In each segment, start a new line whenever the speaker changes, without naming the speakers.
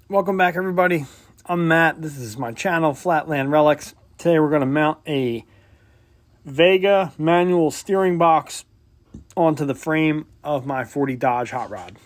Welcome back, everybody. I'm Matt. This is my channel, Flatland Relics. Today we're going to mount a Vega manual steering box onto the frame of my 40 Dodge hot rod.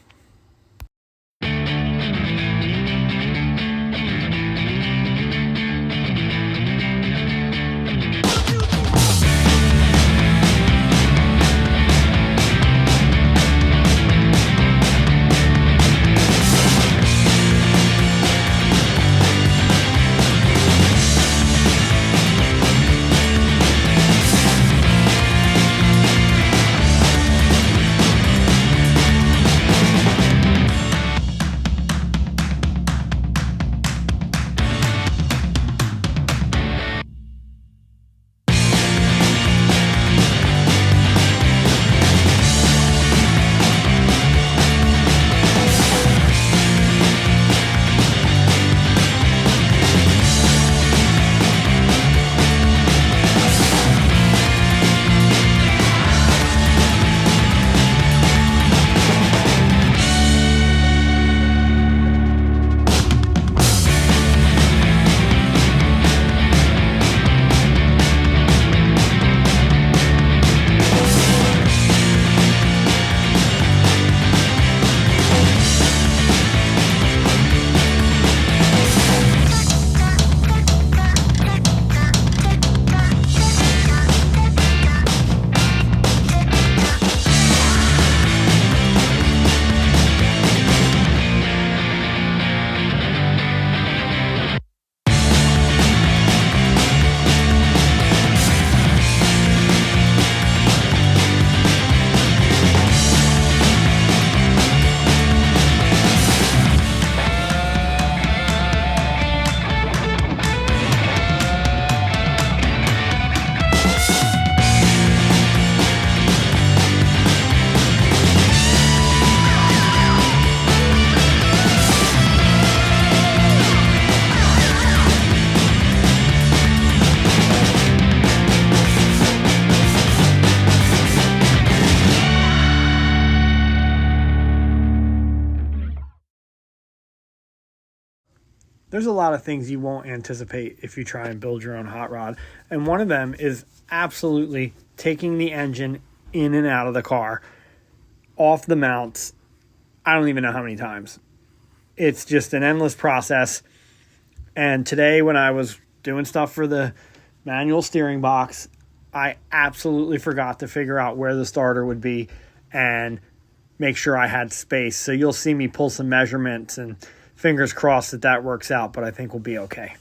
There's a lot of things you won't anticipate if you try and build your own hot rod. And one of them is absolutely taking the engine in and out of the car, off the mounts. I don't even know how many times. It's just an endless process. And today when I was doing stuff for the manual steering box, I absolutely forgot to figure out where the starter would be and make sure I had space. So you'll see me pull some measurements, and fingers crossed that that works out, but I think we'll be okay.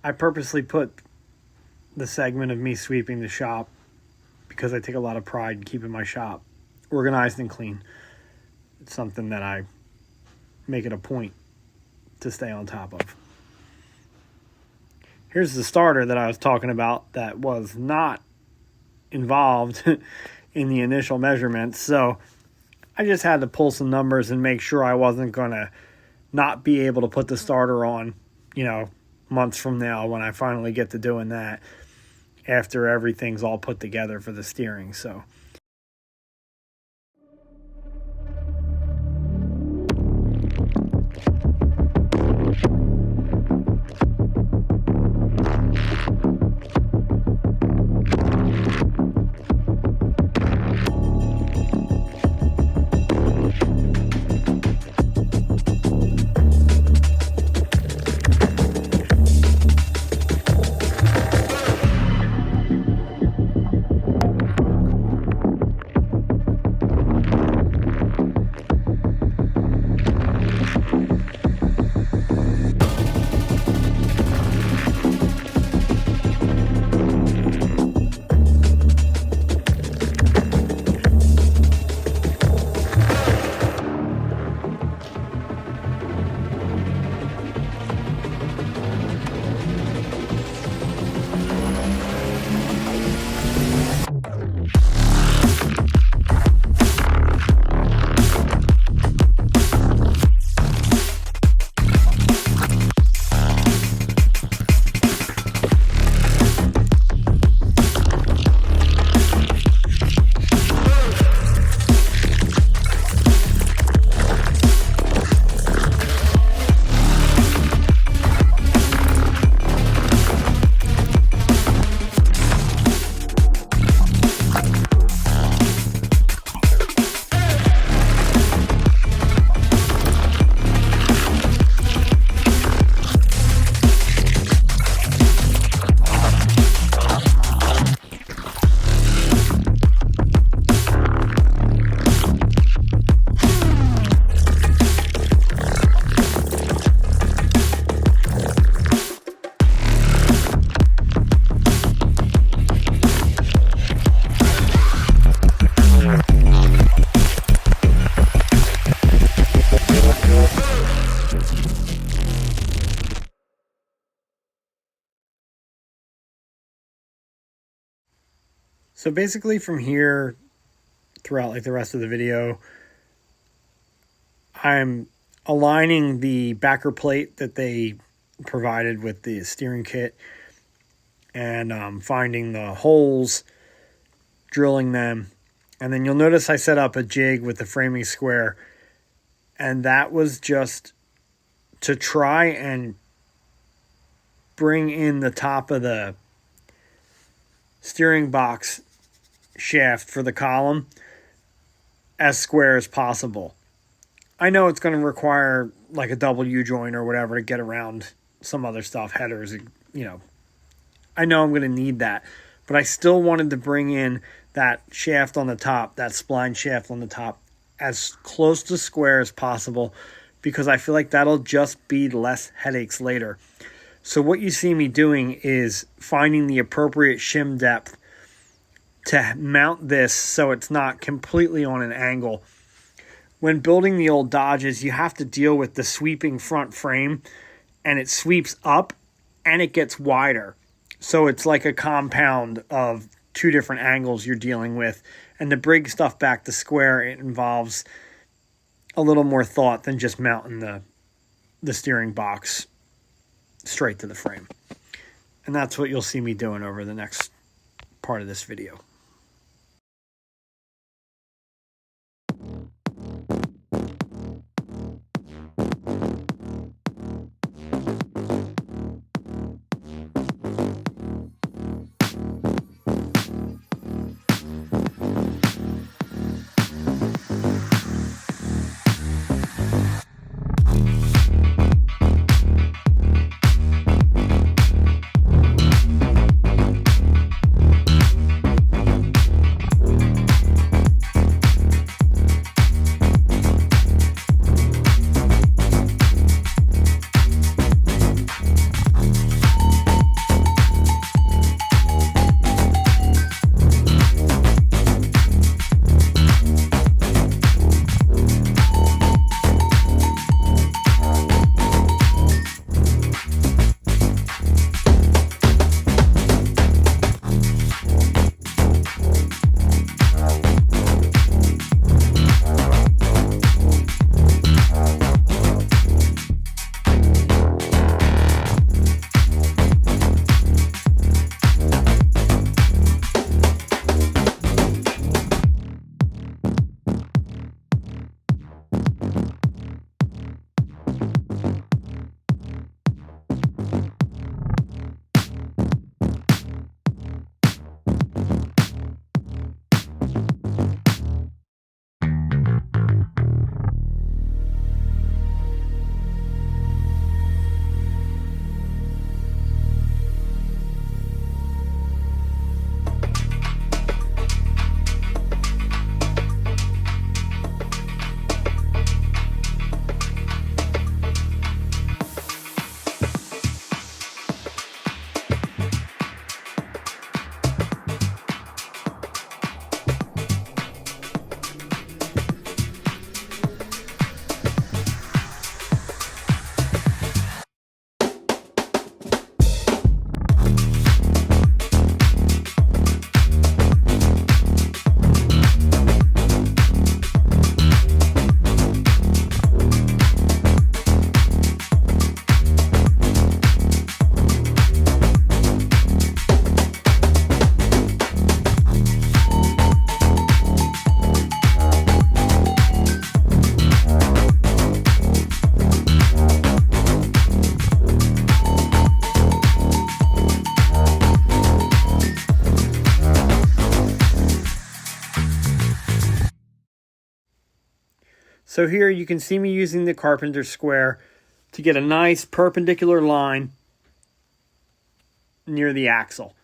I purposely put the segment of me sweeping the shop because I take a lot of pride in keeping my shop organized and clean. It's something that I make it a point to stay on top of. Here's the starter that I was talking about that was not involved in the initial measurements. So I just had to pull some numbers and make sure I wasn't going to not be able to put the starter on, months from now when I finally get to doing that after everything's all put together for the steering. So basically from here throughout like the rest of the video, I'm aligning the backer plate that they provided with the steering kit and finding the holes, drilling them. And then you'll notice I set up a jig with the framing square, and that was just to try and bring in the top of the steering box shaft for the column as square as possible. I know it's going to require like a double U-joint or whatever to get around some other stuff, headers, I know I'm going to need that, but I still wanted to bring in that shaft on the top, that spline shaft on the top, as close to square as possible, because I feel like that'll just be less headaches later. So what you see me doing is finding the appropriate shim depth to mount this so it's not completely on an angle. When building the old Dodges, you have to deal with the sweeping front frame, and it sweeps up and it gets wider. So it's like a compound of two different angles you're dealing with. And to bring stuff back to square, it involves a little more thought than just mounting the steering box straight to the frame. And that's what you'll see me doing over the next part of this video. So here you can see me using the carpenter square to get a nice perpendicular line near the axle.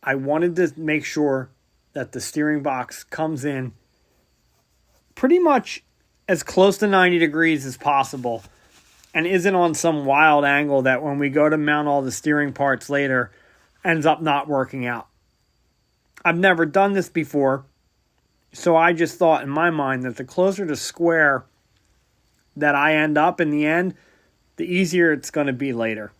I wanted to make sure that the steering box comes in pretty much as close to 90 degrees as possible and isn't on some wild angle that when we go to mount all the steering parts later ends up not working out. I've never done this before, so I just thought in my mind that the closer to square that I end up in the end, the easier it's going to be later.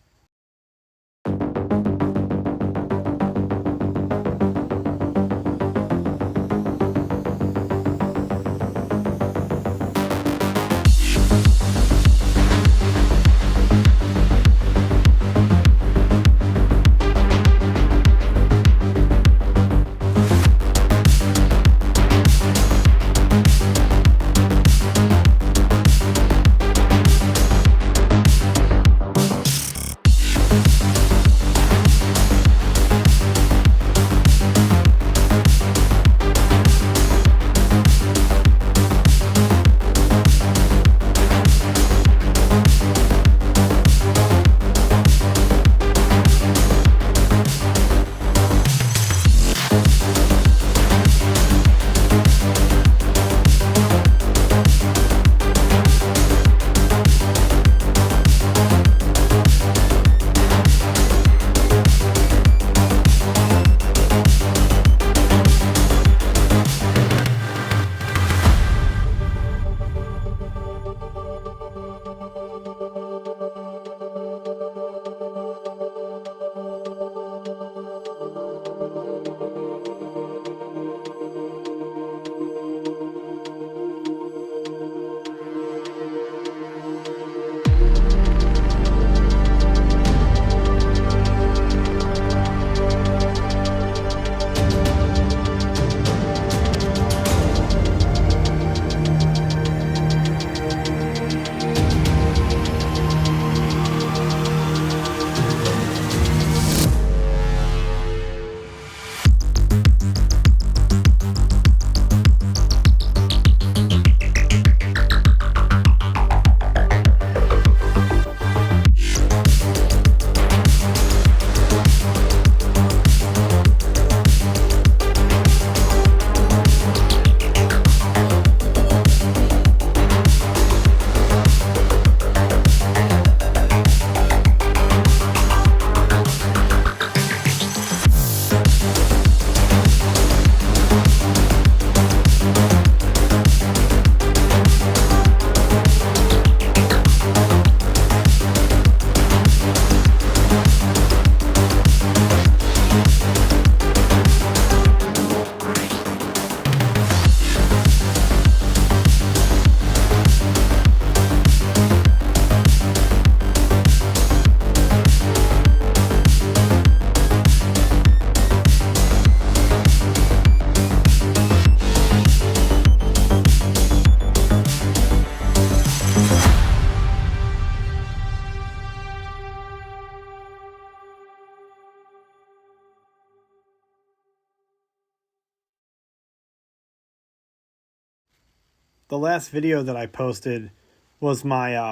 The last video that I posted was my my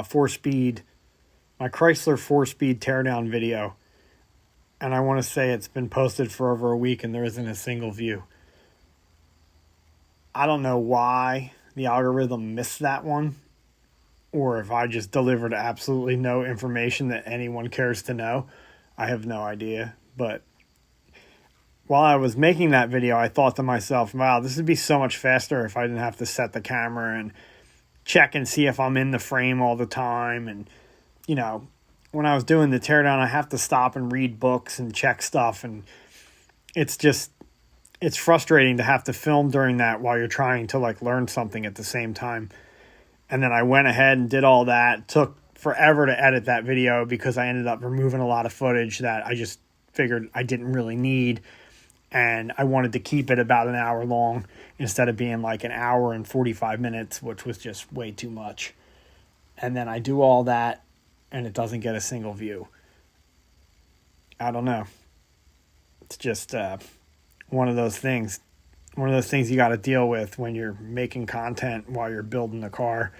Chrysler 4-speed teardown video. And I want to say it's been posted for over a week and there isn't a single view. I don't know why the algorithm missed that one, or if I just delivered absolutely no information that anyone cares to know. I have no idea. But while I was making that video, I thought to myself, wow, this would be so much faster if I didn't have to set the camera and check and see if I'm in the frame all the time. And, you know, when I was doing the teardown, I have to stop and read books and check stuff. And it's frustrating to have to film during that while you're trying to like learn something at the same time. And then I went ahead and did all that. It took forever to edit that video because I ended up removing a lot of footage that I just figured I didn't really need. And I wanted to keep it about an hour long instead of being like an hour and 45 minutes, which was just way too much. And then I do all that and it doesn't get a single view. I don't know. It's just one of those things. one of those things you got to deal with when you're making content while you're building the car.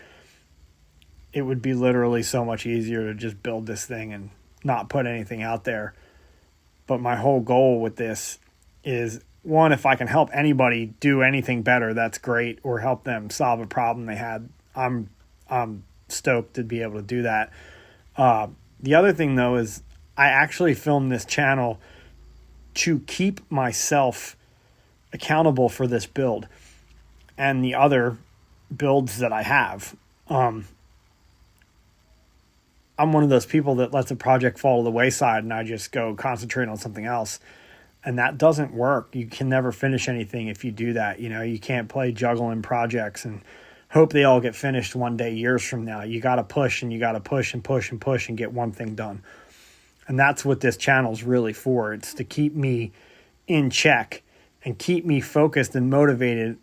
It would be literally so much easier to just build this thing and not put anything out there. But my whole goal with this is, one, if I can help anybody do anything better, that's great, or help them solve a problem they had. I'm stoked to be able to do that. The other thing, though, is I actually filmed this channel to keep myself accountable for this build and the other builds that I have. I'm one of those people that lets a project fall to the wayside and I just go concentrate on something else. And that doesn't work. You can never finish anything if you do that. You know, you can't play juggling projects and hope they all get finished one day, years from now. You got to push, and you got to push and push and push and get one thing done. And that's what this channel's really for. It's to keep me in check and keep me focused and motivated,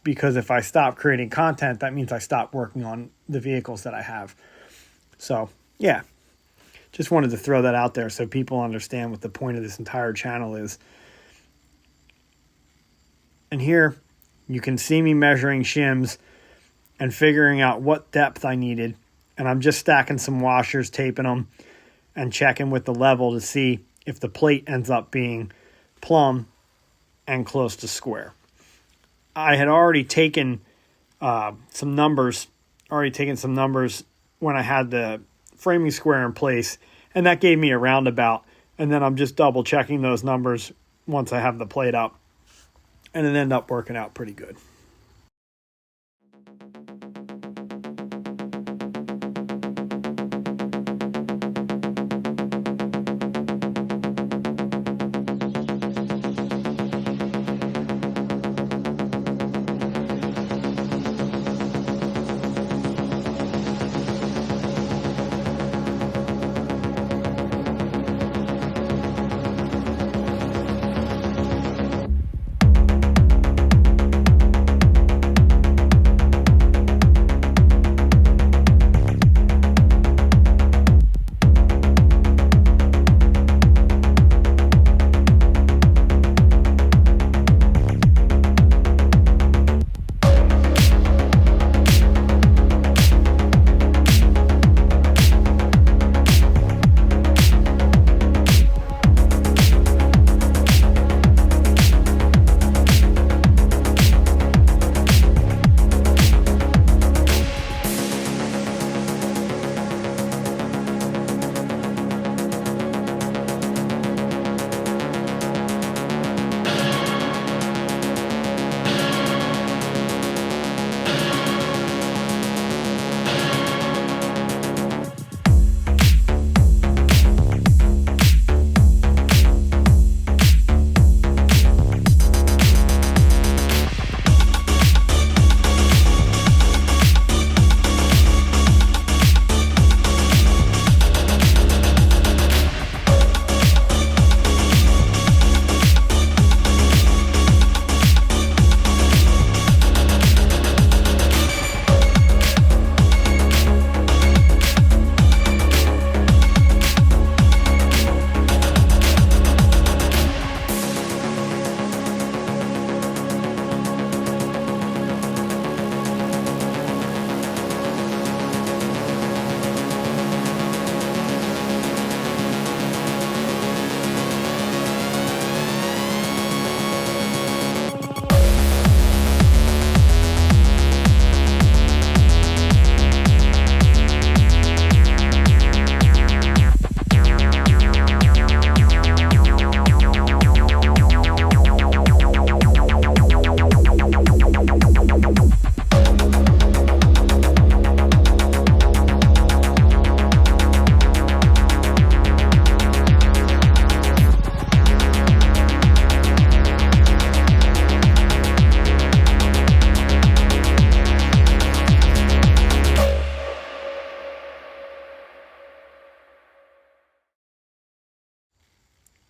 because if I stop creating content, that means I stop working on the vehicles that I have. So, yeah, just wanted to throw that out there so people understand what the point of this entire channel is. And here you can see me measuring shims and figuring out what depth I needed. And I'm just stacking some washers, taping them, and checking with the level to see if the plate ends up being plumb and close to square. I had already taken some numbers when I had the framing square in place, and that gave me a roundabout. And then I'm just double checking those numbers once I have the plate up, and it ended up working out pretty good.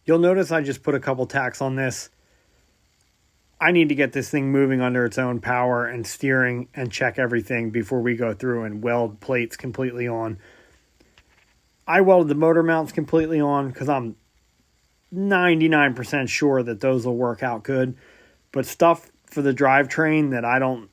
You'll notice I just put a couple tacks on this. I need to get this thing moving under its own power and steering and check everything before we go through and weld plates completely on. I welded the motor mounts completely on because I'm 99% sure that those will work out good. But stuff for the drivetrain that I'm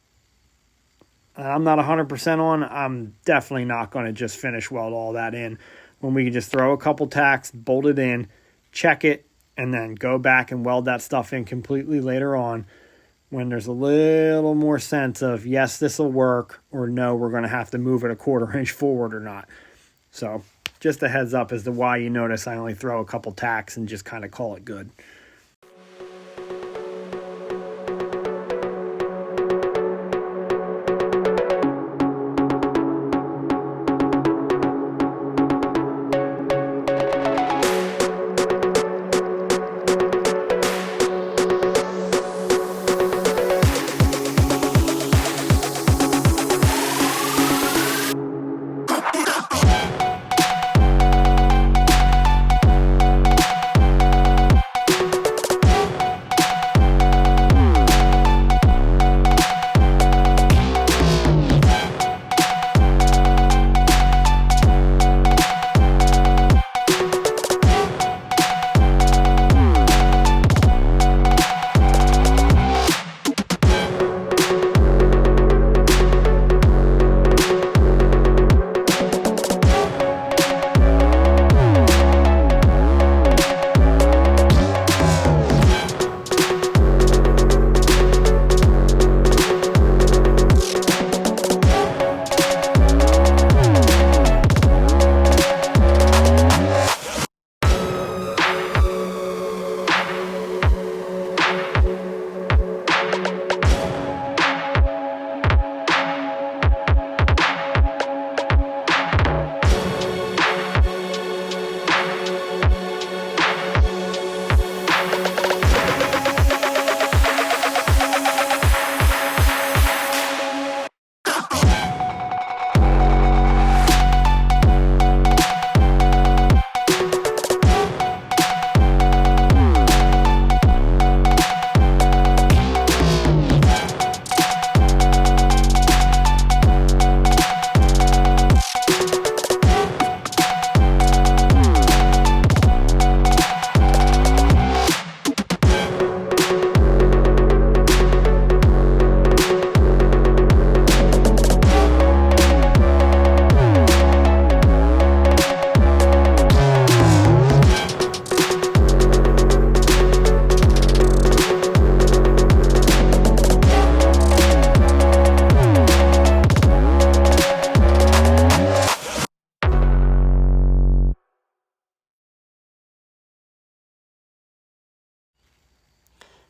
not 100% on, I'm definitely not going to just finish weld all that in when we can just throw a couple tacks, bolt it in, check it, and then go back and weld that stuff in completely later on when there's a little more sense of, yes, this will work, or no, we're going to have to move it a quarter inch forward or not. So just a heads up as to why you notice I only throw a couple tacks and just kind of call it good.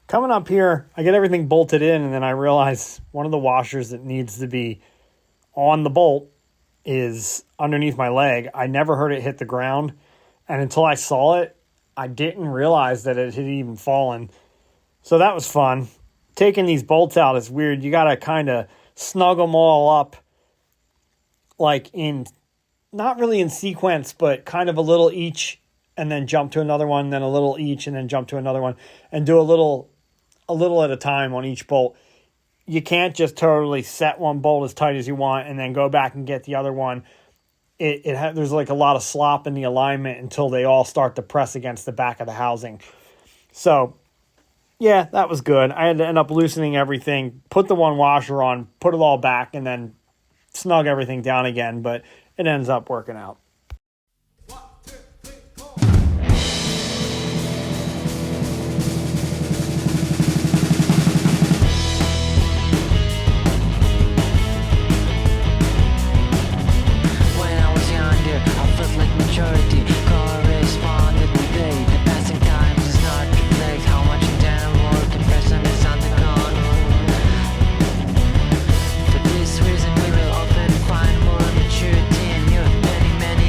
Coming up here, I get everything bolted in, and then I realize one of the washers that needs to be on the bolt is underneath my leg. I never heard it hit the ground, and until I saw it, I didn't realize that it had even fallen. So that was fun. Taking these bolts out is weird. You got to kind of snug them all up, like in, not really in sequence, but kind of a little each, and then jump to another one, then a little each, and then jump to another one, and do a little at a time on each bolt. You can't just totally set one bolt as tight as you want and then go back and get the other one. There's like a lot of slop in the alignment until they all start to press against the back of the housing. So yeah, that was good. I had to end up loosening everything, put the one washer on, put it all back, and then snug everything down again, but it ends up working out.
For this reason we will often find more maturity in youth. Many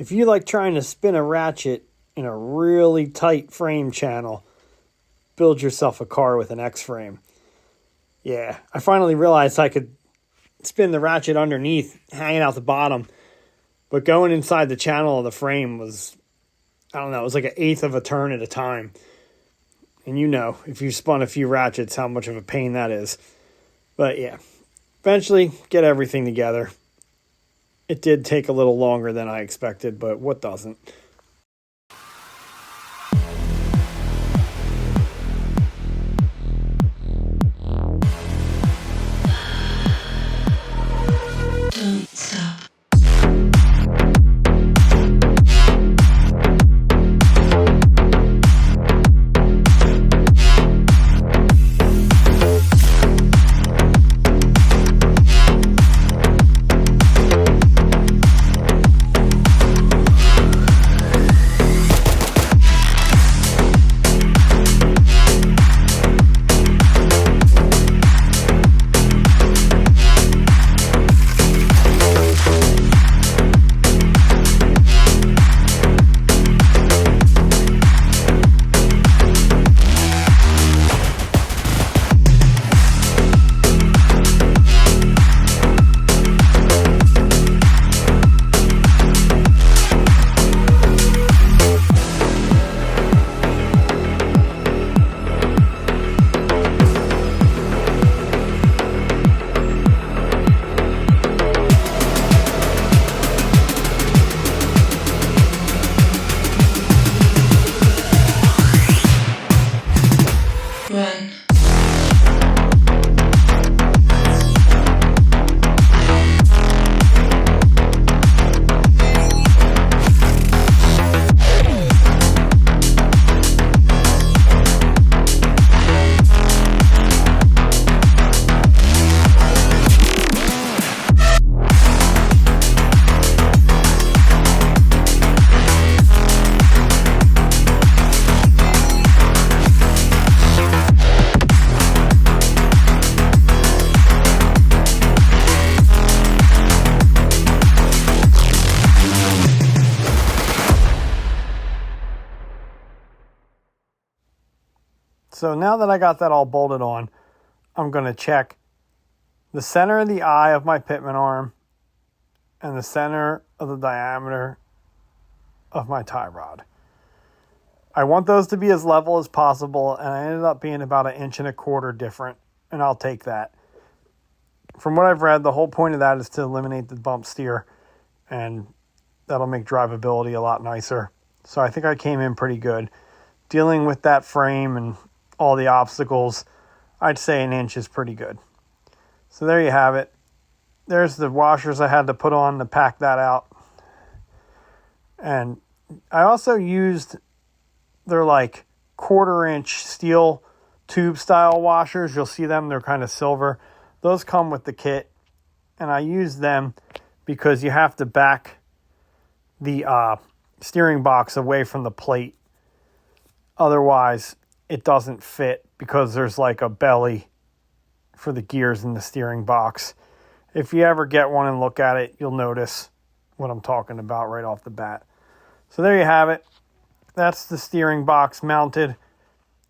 if you like trying to spin a ratchet in a really tight frame channel, build yourself a car with an X-frame. Yeah, I finally realized I could spin the ratchet underneath, hanging out the bottom, but going inside the channel of the frame was, I don't know, it was like an eighth of a turn at a time. And you know, if you've spun a few ratchets, how much of a pain that is. But yeah, eventually get everything together. It did take a little longer than I expected, but what doesn't?
Don't stop. Run.
So now that I got that all bolted on, I'm going to check the center of the eye of my pitman arm and the center of the diameter of my tie rod. I want those to be as level as possible, and I ended up being about 1.25 inches different, and I'll take that. From what I've read, the whole point of that is to eliminate the bump steer, and that'll make drivability a lot nicer. So I think I came in pretty good. Dealing with that frame and all the obstacles, I'd say 1 inch is pretty good. So there you have it. There's the washers I had to put on to pack that out. And I also used their like 1/4 inch steel tube style washers. You'll see them, they're kind of silver. Those come with the kit. And I use them because you have to back the steering box away from the plate. Otherwise, it doesn't fit because there's like a belly for the gears in the steering box. If you ever get one and look at it, you'll notice what I'm talking about right off the bat. So there you have it. That's the steering box mounted.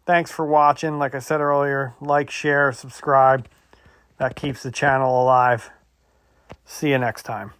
Thanks for watching. Like I said earlier, like, share, subscribe. That keeps the channel alive. See you next time.